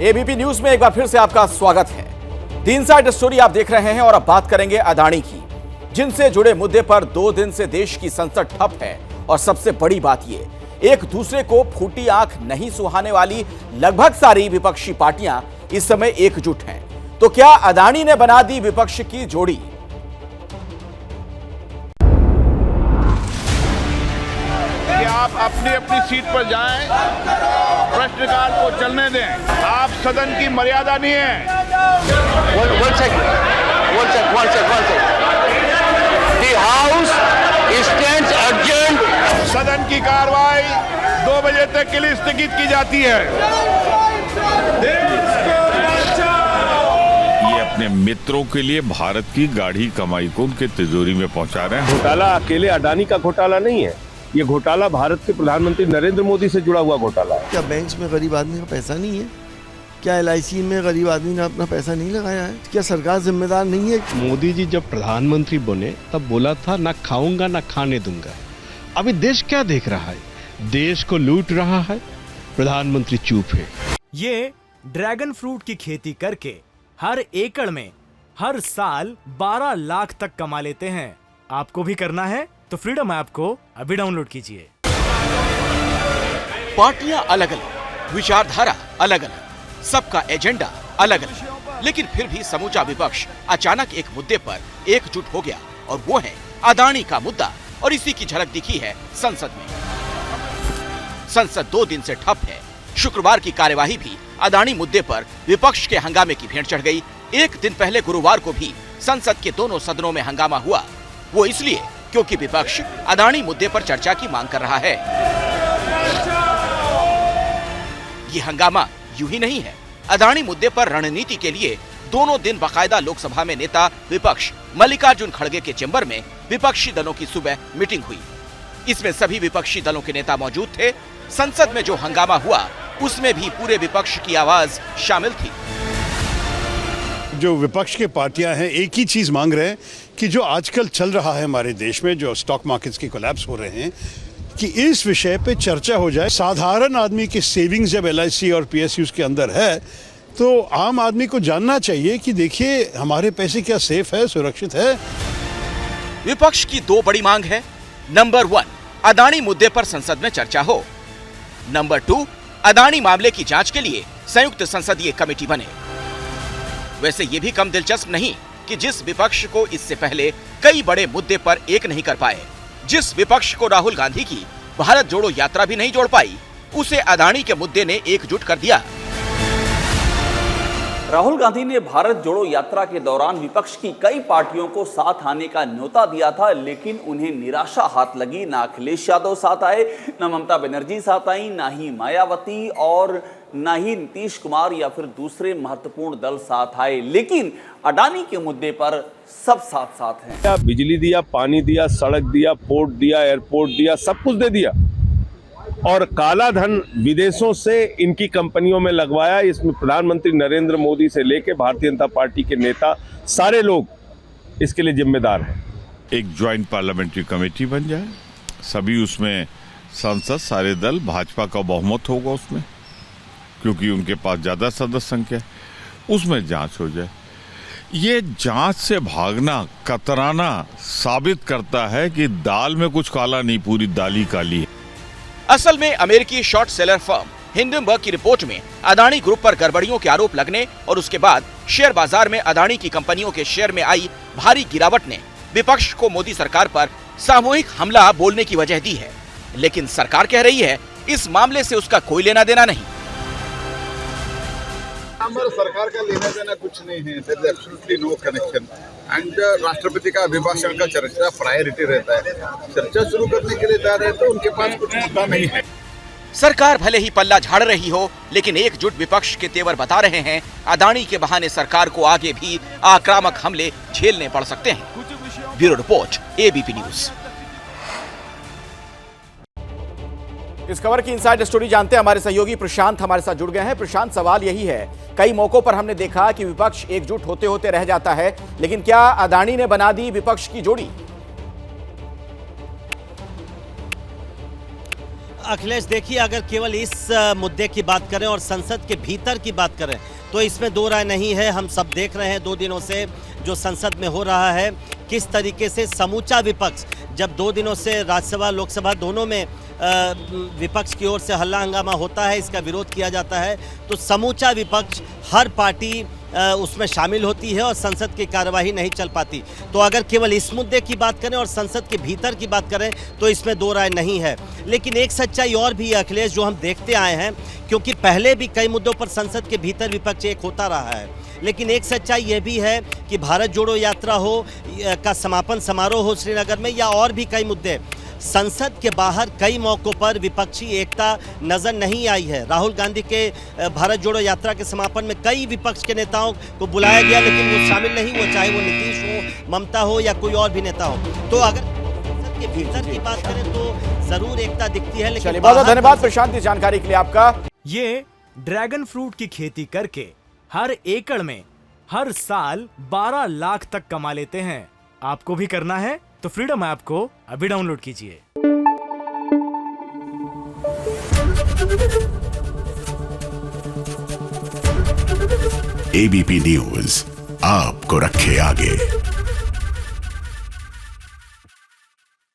ABP news में एक बार फिर से आपका स्वागत है। द इनसाइड स्टोरी आप देख रहे हैं और अब बात करेंगे अडानी की, जिनसे जुड़े मुद्दे पर 2 दिन से देश की संसद ठप है। और सबसे बड़ी बात ये, एक दूसरे को फूटी आंख नहीं सुहाने वाली लगभग सारी विपक्षी पार्टियां इस समय एकजुट हैं। तो क्या अडानी ने बना दी विपक्ष की जोड़ी? आप अपनी अपनी सीट पर जाएं, प्रश्नकाल को चलने दें। आप सदन की मर्यादा नहीं है। One second. The House stands adjourned. सदन की कार्रवाई 2 बजे तक के लिए स्थगित की जाती है। ये अपने मित्रों के लिए भारत की गाढ़ी कमाई को उनके तिजोरी में पहुंचा रहे हैं। घोटाला अकेले अडानी का घोटाला नहीं है, ये घोटाला भारत के प्रधानमंत्री नरेंद्र मोदी से जुड़ा हुआ घोटाला है। क्या बैंक में गरीब आदमी का पैसा नहीं है? क्या LIC में गरीब आदमी ने अपना पैसा नहीं लगाया है? क्या सरकार जिम्मेदार नहीं है? मोदी जी जब प्रधानमंत्री बने तब बोला था ना खाऊंगा ना खाने दूंगा। अभी देश क्या देख रहा है? देश को लूट रहा है, प्रधानमंत्री चुप है। ये ड्रैगन फ्रूट की खेती करके हर एकड़ में हर साल 12 लाख तक कमा लेते हैं। आपको भी करना है तो फ्रीडम ऐप को अभी डाउनलोड कीजिए। पार्टियां अलग अलग, विचारधारा अलग अलग, सबका एजेंडा अलग अलग, लेकिन फिर भी समूचा विपक्ष अचानक एक मुद्दे पर एकजुट हो गया और वो है अडानी का मुद्दा। और इसी की झलक दिखी है संसद में। संसद 2 दिन से ठप है। शुक्रवार की कार्यवाही भी अडानी मुद्दे पर विपक्ष के हंगामे की भेंट चढ़ गई। एक दिन पहले गुरुवार को भी संसद के दोनों सदनों में हंगामा हुआ। वो इसलिए क्योंकि विपक्ष अडानी मुद्दे पर चर्चा की मांग कर रहा है। ये हंगामा यूं ही नहीं है। अडानी मुद्दे पर रणनीति के लिए दोनों दिन बाकायदा लोकसभा में नेता विपक्ष मल्लिकार्जुन खड़गे के चेंबर में विपक्षी दलों की सुबह मीटिंग हुई। इसमें सभी विपक्षी दलों के नेता मौजूद थे। संसद में जो हंगामा हुआ उसमें भी पूरे विपक्ष की आवाज शामिल थी। जो विपक्ष के पार्टियां हैं एक ही चीज मांग रहे हैं कि जो आजकल चल रहा है हमारे देश में, जो स्टॉक मार्केट्स के कोलैप्स हो रहे हैं, कि इस विषय पे चर्चा हो जाए। साधारण आदमी की सेविंग्स जब LIC और PSUs के अंदर है तो आम आदमी को जानना चाहिए कि देखिए हमारे पैसे क्या सेफ है, सुरक्षित है। विपक्ष की 2 बड़ी मांग है। नंबर 1, अडानी मुद्दे पर संसद में चर्चा हो। नंबर 2, अडानी मामले की जांच के लिए संयुक्त संसदीय कमेटी बने। वैसे ये भी कम दिलचस्प नहीं कि जिस विपक्ष को इससे पहले कई बड़े मुद्दे पर एक नहीं कर पाए, जिस विपक्ष को राहुल गांधी की भारत जोड़ो यात्रा भी नहीं जोड़ पाई, उसे अडानी के मुद्दे ने एकजुट कर दिया। राहुल गांधी ने भारत जोड़ो यात्रा के दौरान विपक्ष की कई पार्टियों को साथ आने का न्योता दिया था, लेकिन उन्हें निराशा हाथ लगी। ना अखिलेश यादव साथ आए, ना ममता बनर्जी साथ आई, ना ही मायावती और ना ही नीतीश कुमार या फिर दूसरे महत्वपूर्ण दल साथ आए। लेकिन अडानी के मुद्दे पर सब साथ साथ हैं। बिजली दिया, पानी दिया, सड़क दिया, पोर्ट दिया, एयरपोर्ट दिया, सब कुछ दे दिया और काला धन विदेशों से इनकी कंपनियों में लगवाया। इसमें प्रधानमंत्री नरेंद्र मोदी से लेकर भारतीय जनता पार्टी के नेता सारे लोग इसके लिए जिम्मेदार हैं। एक ज्वाइंट पार्लियामेंट्री कमेटी बन जाए, सभी उसमें सांसद, सारे दल, भाजपा का बहुमत होगा उसमें क्योंकि उनके पास ज्यादा सदस्य संख्या है, उसमें जांच हो जाए। ये जांच से भागना, कतराना साबित करता है कि दाल में कुछ काला नहीं, पूरी दाल ही काली है। असल में अमेरिकी शॉर्ट सेलर फर्म हिंडनबर्ग की रिपोर्ट में अडानी ग्रुप पर गड़बड़ियों के आरोप लगने और उसके बाद शेयर बाजार में अडानी की कंपनियों के शेयर में आई भारी गिरावट ने विपक्ष को मोदी सरकार पर सामूहिक हमला बोलने की वजह दी है। लेकिन सरकार कह रही है इस मामले से उसका कोई लेना देना नहीं। सरकार का लेना देना कुछ नहीं है। There is absolutely no connection. And राष्ट्रपति का अभिभाषण का चर्चा प्रायोरिटी रहता है। चर्चा शुरू करने के लिए जा रहे हैं तो उनके पास कुछ मुद्दा नहीं है। सरकार भले ही पल्ला झाड़ रही हो, लेकिन एकजुट विपक्ष के तेवर बता रहे हैं अडानी के बहाने सरकार को आगे भी आक्रामक हमले झेलने पड़ सकते हैं। Bureau report, ABP news. इस खबर की इनसाइड स्टोरी जानते हैं हमारे सहयोगी प्रशांत हमारे साथ जुड़ गए हैं। प्रशांत, सवाल यही है, कई मौकों पर हमने देखा कि विपक्ष एकजुट होते होते रह जाता है, लेकिन क्या अडानी ने बना दी विपक्ष की जोड़ी? अखिलेश देखिए, अगर केवल इस मुद्दे की बात करें और संसद के भीतर की बात करें तो इसमें दो राय नहीं है। हम सब देख रहे हैं 2 दिनों से जो संसद में हो रहा है, किस तरीके से समूचा विपक्ष, जब 2 दिनों से राज्यसभा लोकसभा दोनों में विपक्ष की ओर से हल्ला हंगामा होता है, इसका विरोध किया जाता है, तो समूचा विपक्ष, हर पार्टी उसमें शामिल होती है और संसद की कार्यवाही नहीं चल पाती। तो अगर केवल इस मुद्दे की बात करें और संसद के भीतर की बात करें तो इसमें दो राय नहीं है। लेकिन एक सच्चाई और भी है अखिलेश, जो हम देखते आए हैं, क्योंकि पहले भी कई मुद्दों पर संसद के भीतर विपक्ष एक होता रहा है, लेकिन एक सच्चाई ये भी है कि भारत जोड़ो यात्रा हो का समापन समारोह हो श्रीनगर में, या और भी कई मुद्दे, संसद के बाहर कई मौकों पर विपक्षी एकता नजर नहीं आई है। राहुल गांधी के भारत जोड़ो यात्रा के समापन में कई विपक्ष के नेताओं को बुलाया गया, लेकिन वो शामिल नहीं हुए, चाहे वो नीतीश हो, ममता हो या कोई और भी नेता हो। तो अगर संसद के भीतर की बात करें तो जरूर एकता दिखती है, लेकिन बहुत धन्यवाद प्रशांत इस जानकारी के लिए आपका। ये ड्रैगन फ्रूट की खेती करके हर एकड़ में हर साल 12 लाख तक कमा लेते हैं। आपको भी करना है तो फ्रीडम ऐप को अभी डाउनलोड कीजिए। एबीपी न्यूज आपको रखे आगे।